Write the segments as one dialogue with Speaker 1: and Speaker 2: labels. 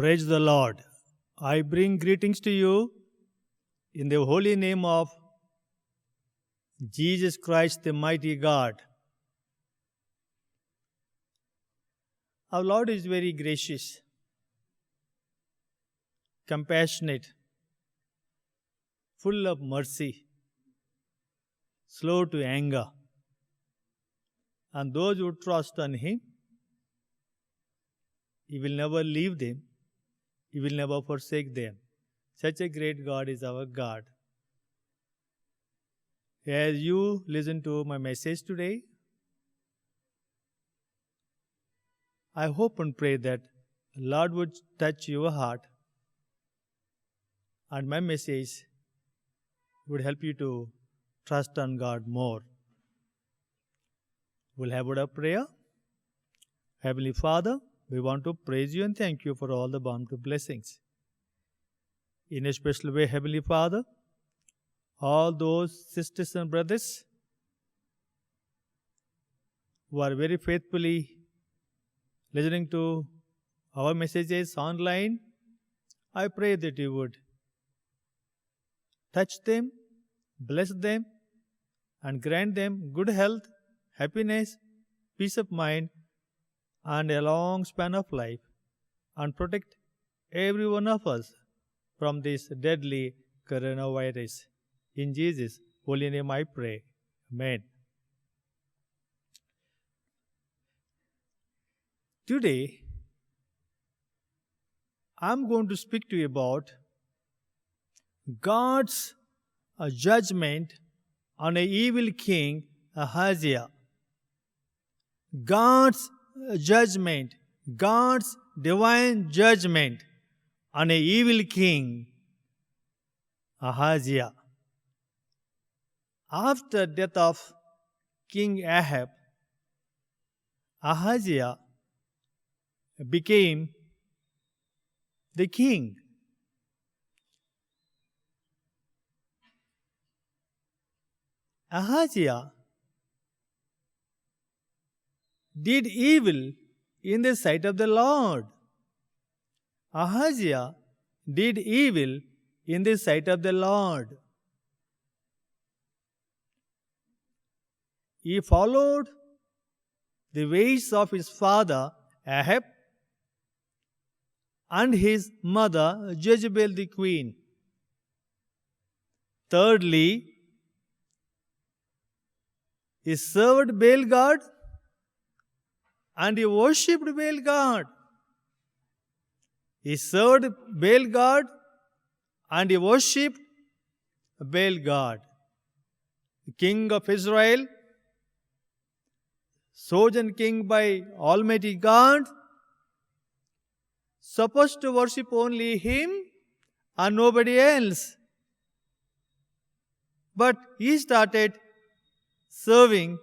Speaker 1: Praise the Lord. I bring greetings to you in the holy name of Jesus Christ, the mighty God. Our Lord is very gracious, compassionate, full of mercy, slow to anger. And those who trust on Him, He will never leave them. He will never forsake them. Such a great God is our God. As you listen to my message today, I hope and pray that Lord would touch your heart and my message would help you to trust on God more. We'll have a word of prayer. Heavenly Father, we want to praise you and thank you for all the bountiful blessings. In a special way, Heavenly Father, all those sisters and brothers who are very faithfully listening to our messages online, I pray that you would touch them, bless them, and grant them good health, happiness, peace of mind, and a long span of life, and protect every one of us from this deadly coronavirus. In Jesus' holy name I pray. Amen. Today, I'm going to speak to you about God's judgment on an evil king, Ahaziah. God's judgment, God's divine judgment on an evil king, Ahaziah. After death of King Ahab, Ahaziah became the king. Ahaziah did evil in the sight of the Lord. Ahaziah did evil in the sight of the Lord. He followed the ways of his father Ahab and his mother Jezebel the queen. Thirdly, he served Baal God and he worshipped Baal God. He served Baal God and he worshipped Baal God. The king of Israel, chosen king by Almighty God, supposed to worship only Him and nobody else. But he started serving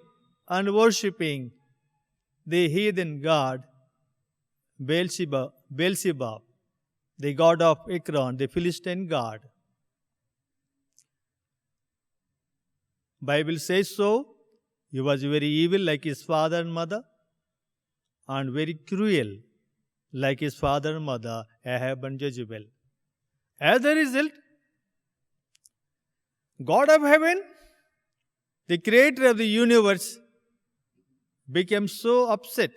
Speaker 1: and worshipping the heathen god Beelzebub, the god of Ekron, the Philistine god. Bible says so. He was very evil like his father and mother, and very cruel like his father and mother, Ahab and Jezebel. As a result, God of heaven, the creator of the universe, became so upset,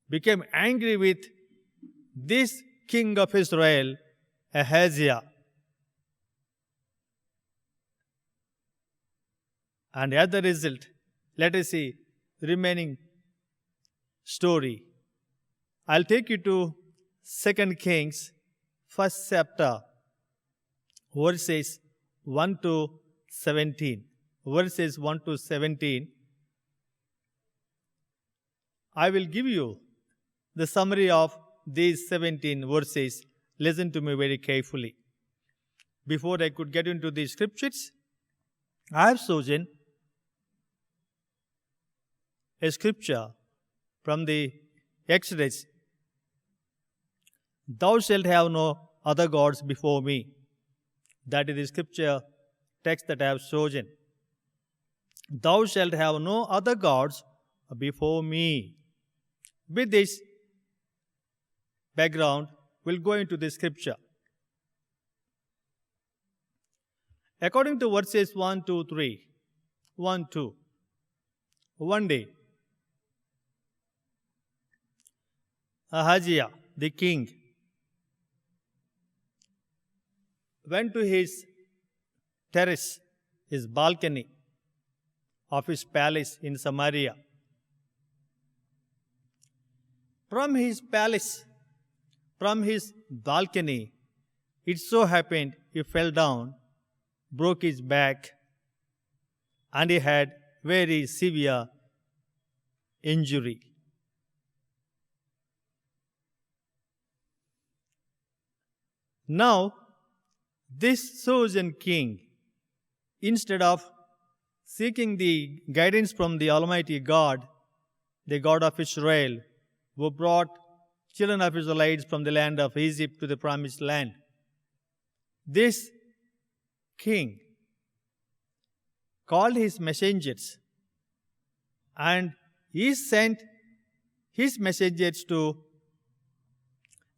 Speaker 1: became angry with this king of Israel, Ahaziah. And as a result, let us see the remaining story. I'll take you to 2 Kings, 1st chapter, verses 1 to 17. Verses 1 to 17. I will give you the summary of these 17 verses. Listen to me very carefully. Before I could get into the scriptures, I have chosen a scripture from the Exodus. Thou shalt have no other gods before me. That is the scripture text that I have chosen. Thou shalt have no other gods before me. With this background, we'll go into the scripture. According to verses 1, 2, 3. 1, 2. One day, Ahaziah, the king, went to his terrace, his balcony of his palace in Samaria. From his palace, from his balcony, it so happened he fell down, broke his back, and he had very severe injury. Now, this chosen king, instead of seeking the guidance from the Almighty God, the God of Israel, who brought children of Israelites from the land of Egypt to the promised land, this king called his messengers, and he sent his messengers to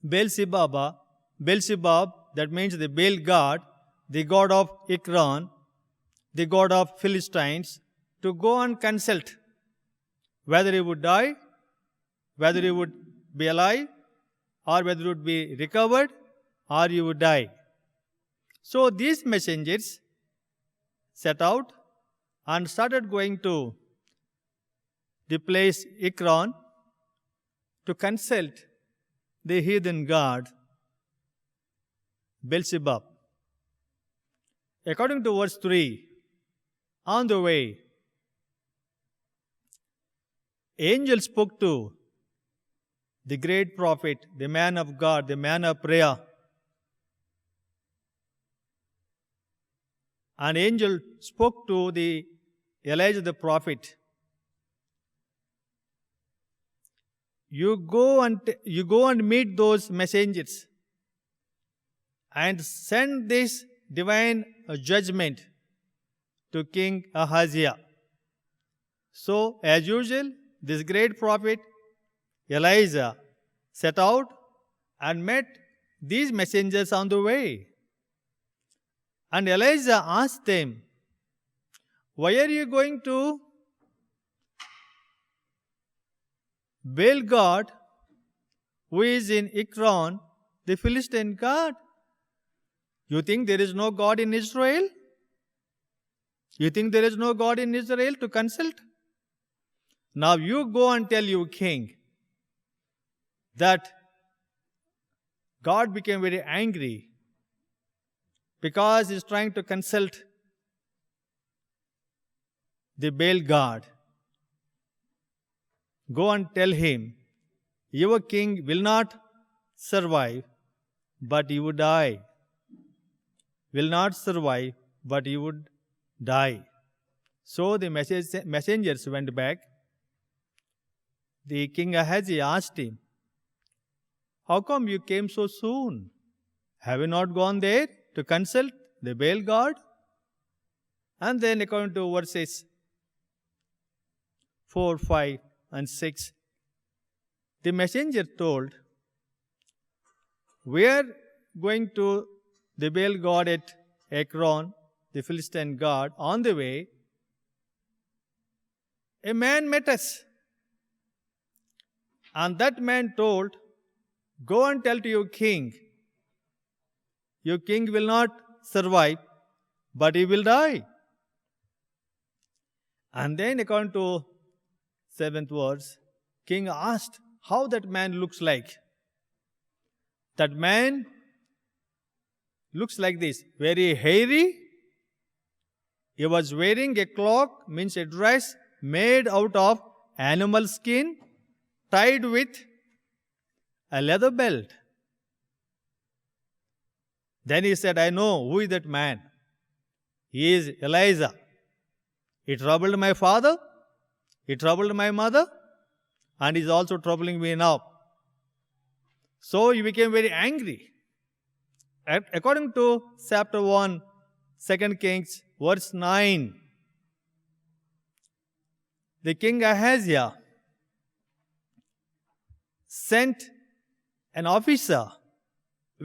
Speaker 1: Beelzebub, that means the Baal god, the god of Ekron, the god of Philistines, to go and consult whether he would die, whether he would be alive, or whether he would be recovered, or he would die. So these messengers set out and started going to the place Ekron to consult the heathen god Beelzebub. According to verse 3, on the way, angel spoke to the great prophet, the man of God, the man of prayer. An angel spoke to the Elijah the prophet. You go and meet those messengers and send this divine judgment to King Ahaziah. So, as usual, this great prophet Elijah set out and met these messengers on the way. And Elijah asked them, "Why are you going to Baal god, who is in Ekron, the Philistine god? You think there is no God in Israel? You think there is no God in Israel to consult? Now you go and tell your king that God became very angry because he is trying to consult the Baal god. Go and tell him, your king will not survive, but he would die. Will not survive, but he would die." So the messengers went back. The king Ahaziah asked him, "How come you came so soon? Have you not gone there to consult the Baal god?" And then according to verses 4, 5 and 6, the messenger told, "We are going to the Baal god at Ekron, the Philistine god. On the way, a man met us. And that man told, 'Go and tell to your king will not survive, but he will die.'" And then according to 7th verse, king asked how that man looks like. That man looks like this, very hairy. He was wearing a cloak, means a dress made out of animal skin, tied with a leather belt. Then he said, "I know who is that man. He is Elijah. He troubled my father, he troubled my mother, and he is also troubling me now." So he became very angry. According to chapter 1, 2 Kings, verse 9, the king Ahaziah sent an officer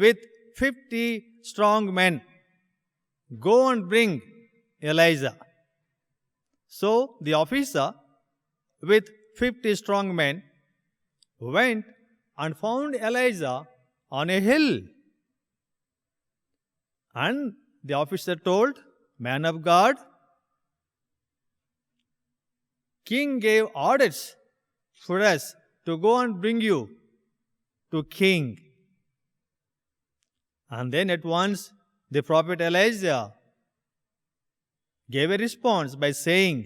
Speaker 1: with 50 strong men. Go and bring Elijah. So the officer with 50 strong men went and found Elijah on a hill. And the officer told, "Man of God, king gave orders for us to go and bring you to king." And then at once the prophet Elijah gave a response by saying,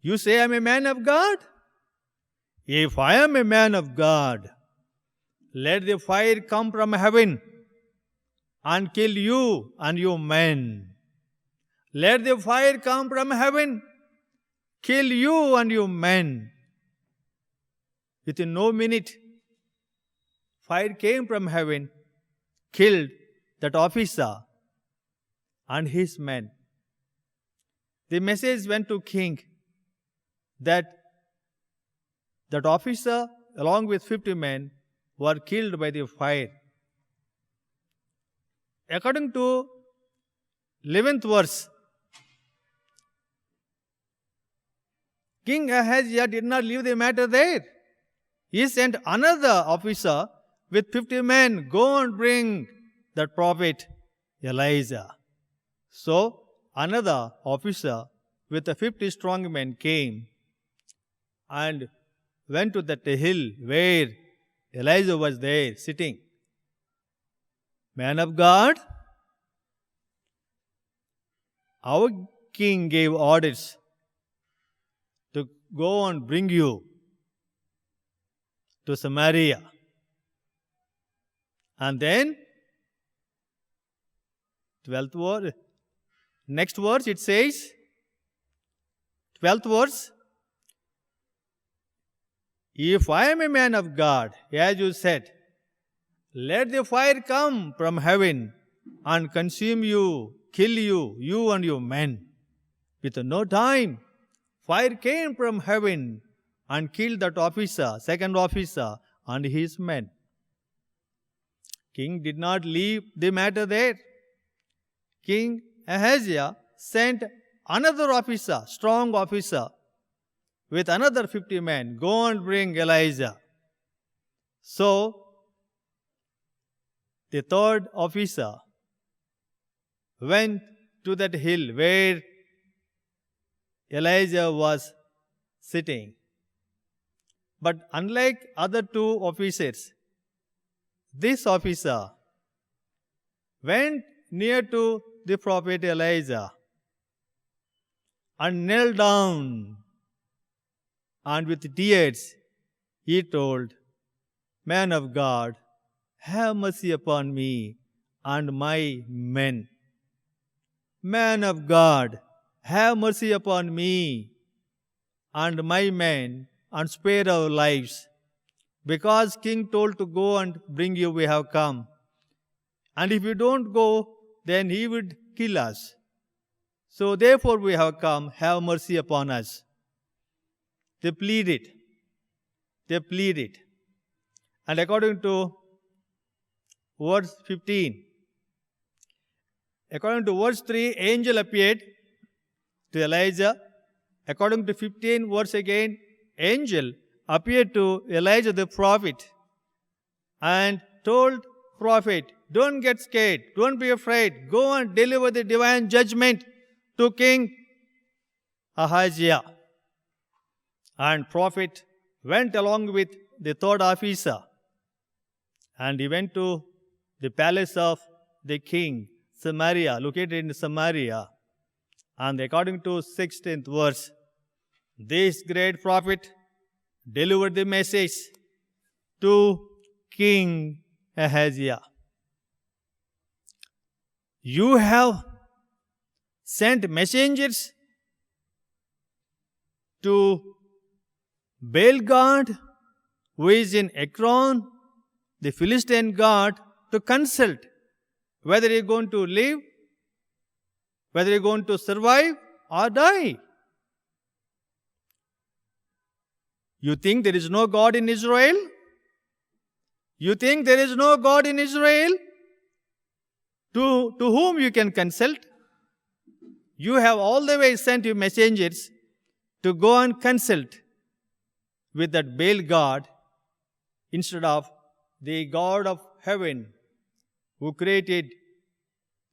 Speaker 1: "You say I am a man of God? If I am a man of God, let the fire come from heaven and kill you and your men. Let the fire come from heaven, kill you and your men." Within no minute, fire came from heaven, killed that officer and his men. The message went to king that officer along with 50 men were killed by the fire. According to 11th verse, King Ahaziah did not leave the matter there. He sent another officer with 50 men, "Go and bring that prophet Elijah." So another officer with the 50 strong men came and went to that hill where Elijah was there sitting. "Man of God, our king gave orders to go and bring you to Samaria." And then 12th verse, next verse it says, 12th verse, "If I am a man of God, as you said, let the fire come from heaven and consume you, kill you, you and your men." With no time, fire came from heaven and killed that officer, second officer, and his men. King did not leave the matter there. King Ahaziah sent another officer, strong officer, with another 50 men, "Go and bring Elijah." So the third officer went to that hill where Elijah was sitting. But unlike other two officers, this officer went near to the prophet Elijah and knelt down, and with tears he told, "Man of God, have mercy upon me and my men. Man of God, have mercy upon me and my men, and spare our lives. Because king told to go and bring you, we have come. And if you don't go, then he would kill us. So therefore we have come, have mercy upon us." They pleaded. And according to verse 15, according to verse 3, angel appeared to Elijah. According to 15 verse again, angel appeared to Elijah the prophet and told prophet, "Don't get scared, don't be afraid, go and deliver the divine judgment to King Ahaziah." And prophet went along with the third officer, and he went to the palace of the king, Samaria, located in Samaria. And according to 16th verse, this great prophet delivered the message to King Ahaziah. "You have sent messengers to Baal God, who is in Ekron, the Philistine god, to consult whether you are going to live, whether you are going to survive or die. You think there is no God in Israel? You think there is no God in Israel to whom you can consult? You have all the way sent your messengers to go and consult with that Baal God instead of the God of heaven who created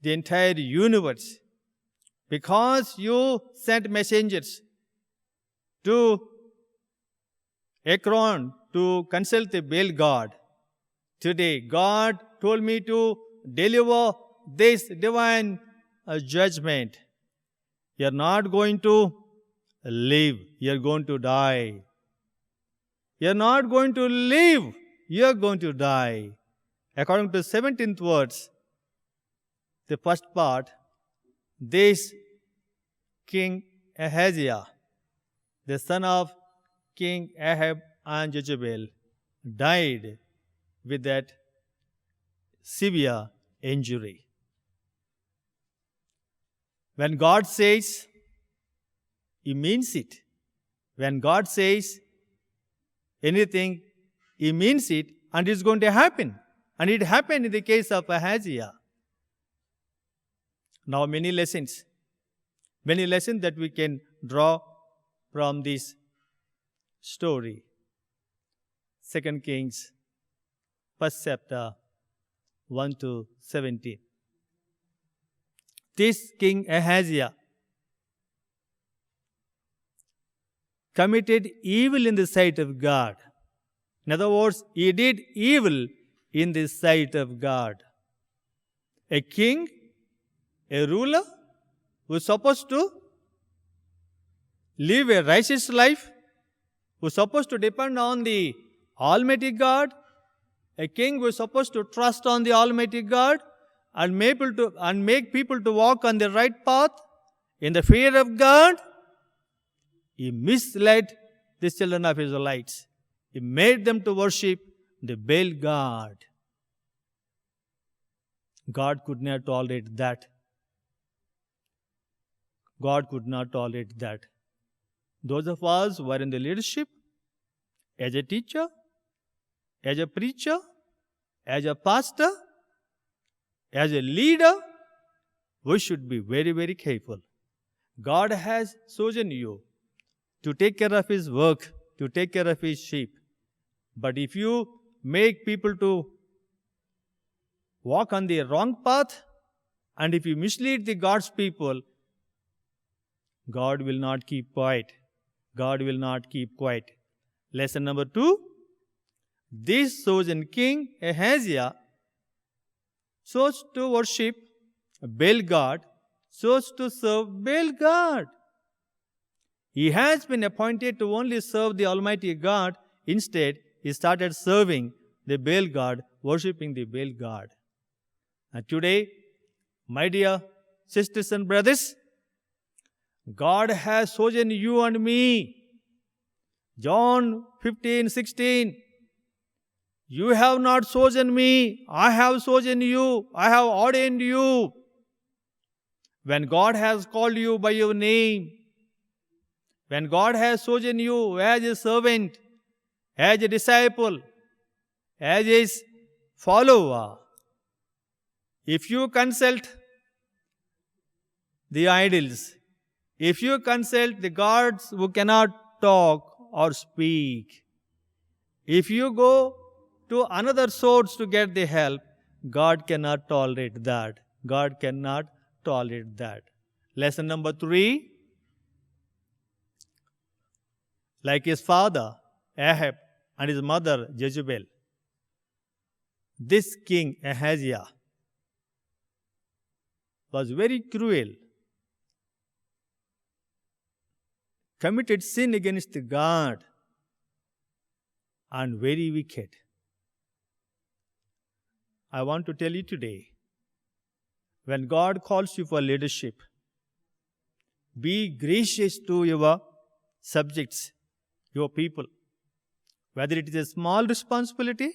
Speaker 1: the entire universe. Because you sent messengers to Ekron to consult the Baal God, today God told me to deliver this divine judgment. You are not going to live, you are going to die. You are not going to live, you are going to die. According to 17th verse, the first part, this King Ahaziah, the son of King Ahab and Jezebel, died with that severe injury. When God says, He means it. When God says anything, He means it, and it's going to happen. And it happened in the case of Ahaziah. Now many lessons that we can draw from this story. 2 Kings, 1st chapter, 1 to 17. This King Ahaziah committed evil in the sight of God. In other words, he did evil in the sight of God. A king, a ruler, who is supposed to live a righteous life, who is supposed to depend on the Almighty God, a king who is supposed to trust on the Almighty God and make people to walk on the right path in the fear of God, he misled the children of Israelites. He made them to worship the Baal God. God could not tolerate that. God could not tolerate that. Those of us who are in the leadership, as a teacher, as a preacher, as a pastor, as a leader, we should be very, very careful. God has chosen you to take care of His work, to take care of His sheep. But if you make people to walk on the wrong path, and if you mislead the God's people, God will not keep quiet. God will not keep quiet. Lesson number 2. This chosen king, Ahaziah, chose to worship Baal God, chose to serve Baal God. He has been appointed to only serve the Almighty God. Instead, he started serving the Baal God, worshipping the Baal God. And today, my dear sisters and brothers, God has chosen you and me. John 15:16. You have not chosen me, I have chosen you, I have ordained you. When God has called you by your name, when God has chosen you as a servant, as a disciple, as His follower, if you consult the idols, if you consult the gods who cannot talk or speak, if you go to another source to get the help, God cannot tolerate that. God cannot tolerate that. Lesson number 3. Like his father, Ahab, and his mother, Jezebel, this king, Ahaziah, was very cruel, committed sin against God, and very wicked. I want to tell you today, when God calls you for leadership, be gracious to your subjects, your people. Whether it is a small responsibility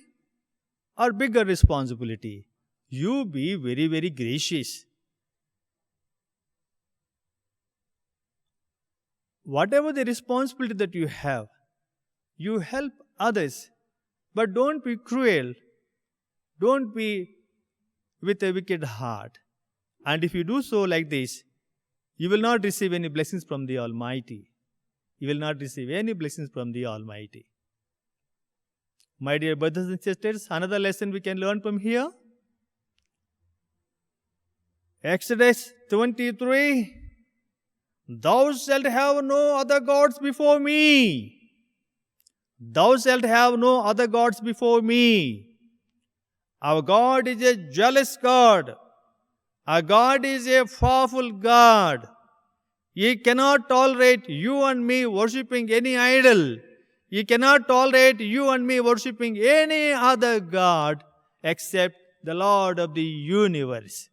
Speaker 1: or bigger responsibility, you be very, very gracious. Whatever the responsibility that you have, you help others, but don't be cruel Don't be with a wicked heart. And if you do so like this, you will not receive any blessings from the Almighty. You will not receive any blessings from the Almighty. My dear brothers and sisters, another lesson we can learn from here. Exodus 23. Thou shalt have no other gods before me. Thou shalt have no other gods before me. Our God is a jealous God. Our God is a powerful God. He cannot tolerate you and me worshipping any idol. He cannot tolerate you and me worshipping any other God except the Lord of the universe.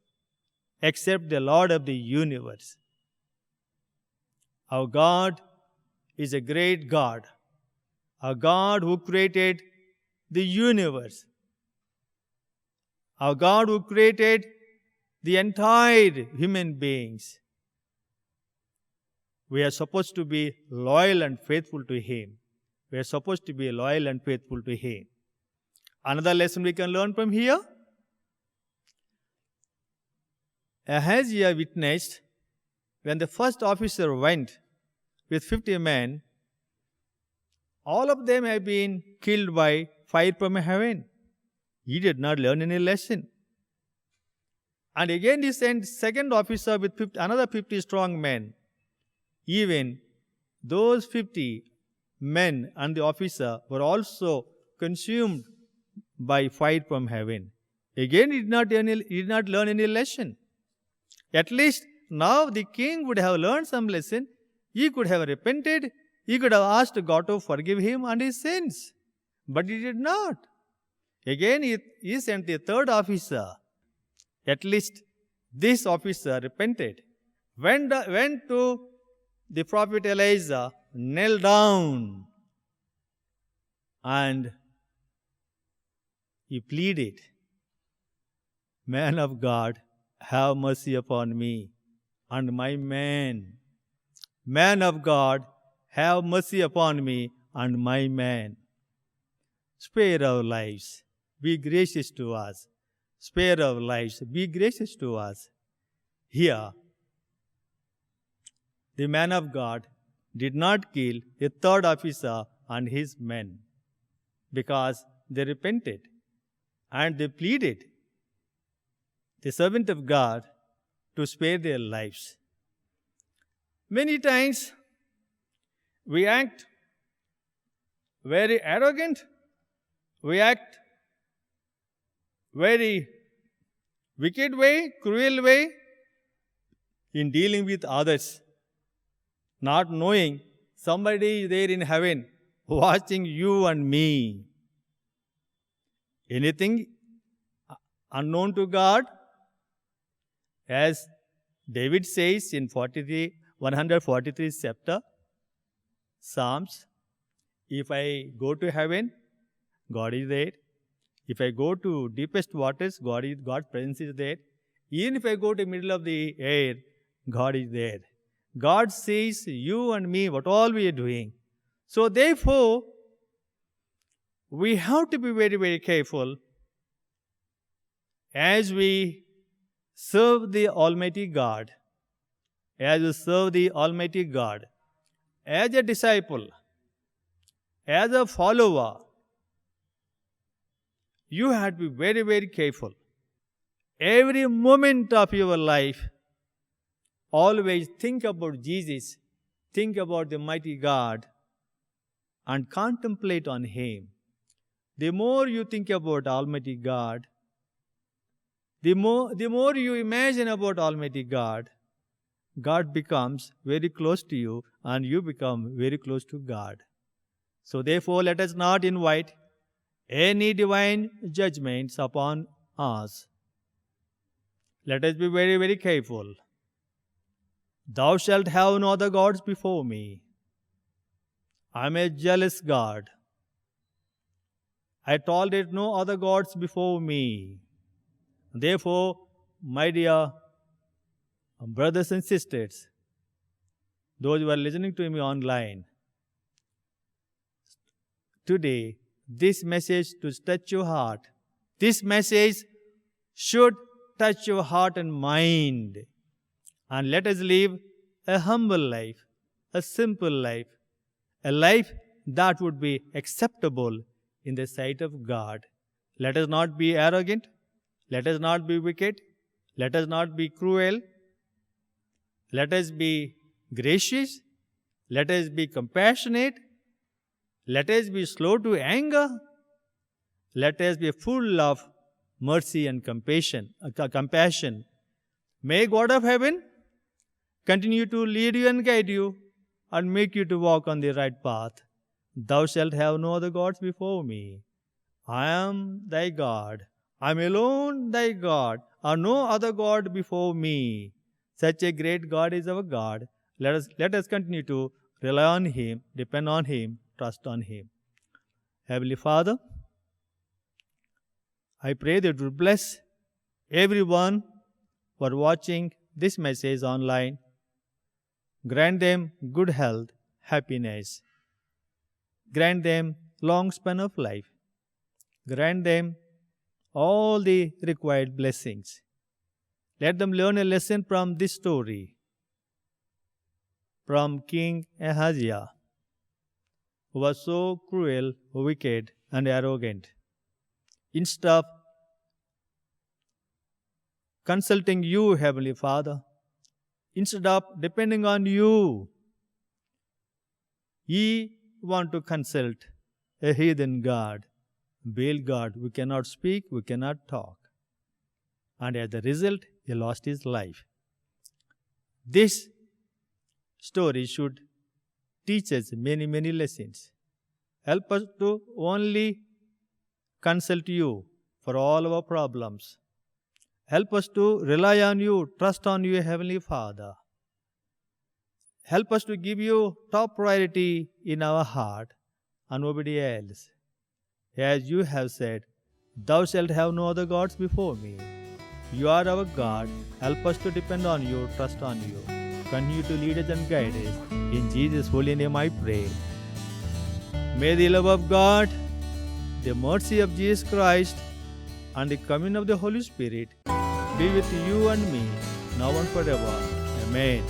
Speaker 1: Except the Lord of the universe. Our God is a great God. A God who created the universe. Our God who created the entire human beings. We are supposed to be loyal and faithful to Him. We are supposed to be loyal and faithful to Him. Another lesson we can learn from here. Ahaziah witnessed when the first officer went with 50 men, all of them have been killed by fire from heaven. He did not learn any lesson. And again he sent second officer with another 50 strong men. Even those 50 men and the officer were also consumed by fire from heaven. Again he did not learn any lesson. At least now the king would have learned some lesson. He could have repented. He could have asked God to forgive him and his sins. But he did not. Again he sent the third officer. At least this officer repented. Went to the prophet Elijah, knelt down, and he pleaded, "Man of God, have mercy upon me and my man. Man of God, have mercy upon me and my man. Spare our lives. Be gracious to us. Spare our lives. Be gracious to us." Here, the man of God did not kill a third officer and his men because they repented and they pleaded the servant of God to spare their lives. Many times we act very arrogant, we act very wicked way, cruel way in dealing with others, not knowing somebody is there in heaven watching you and me. Anything unknown to God? As David says in 143 chapter, Psalms, if I go to heaven, God is there. If I go to deepest waters, God's presence is there. Even if I go to middle of the air, God is there. God sees you and me, what all we are doing. So therefore, we have to be very, very careful as we serve the Almighty God, as a disciple, as a follower. You have to be very, very careful. Every moment of your life, always think about Jesus, think about the mighty God, and contemplate on Him. The more you think about Almighty God, the more you imagine about Almighty God, God becomes very close to you and you become very close to God. So therefore, let us not invite any divine judgments upon us. Let us be very, very careful. Thou shalt have no other gods before me. I am a jealous God. I tolerate no other gods before me. Therefore, my dear brothers and sisters, those who are listening to me online, today, this message to touch your heart. This message should touch your heart and mind. And let us live a humble life, a simple life, a life that would be acceptable in the sight of God. Let us not be arrogant. Let us not be wicked. Let us not be cruel. Let us be gracious. Let us be compassionate. Let us be slow to anger. Let us be full of mercy and compassion. May God of heaven continue to lead you and guide you and make you to walk on the right path. Thou shalt have no other gods before me. I am thy God. I am alone thy God, and no other God before me. Such a great God is our God. Let us continue to rely on Him, depend on Him, trust on Him. Heavenly Father, I pray that you bless everyone who are watching this message online. Grant them good health, happiness. Grant them long span of life. Grant them all the required blessings. Let them learn a lesson from this story, from King Ahaziah, who was so cruel, wicked, and arrogant. Instead of consulting you, Heavenly Father, instead of depending on you, ye want to consult a heathen god, Baal god. We cannot speak, we cannot talk. And as a result, he lost his life. This story should teach us many, many lessons. Help us to only consult you for all our problems. Help us to rely on you, trust on you, Heavenly Father. Help us to give you top priority in our heart and nobody else. As you have said, thou shalt have no other gods before me. You are our God. Help us to depend on you, trust on you. Continue to lead us and guide us. In Jesus' holy name I pray. May the love of God, the mercy of Jesus Christ, and the communion of the Holy Spirit be with you and me, now and forever. Amen.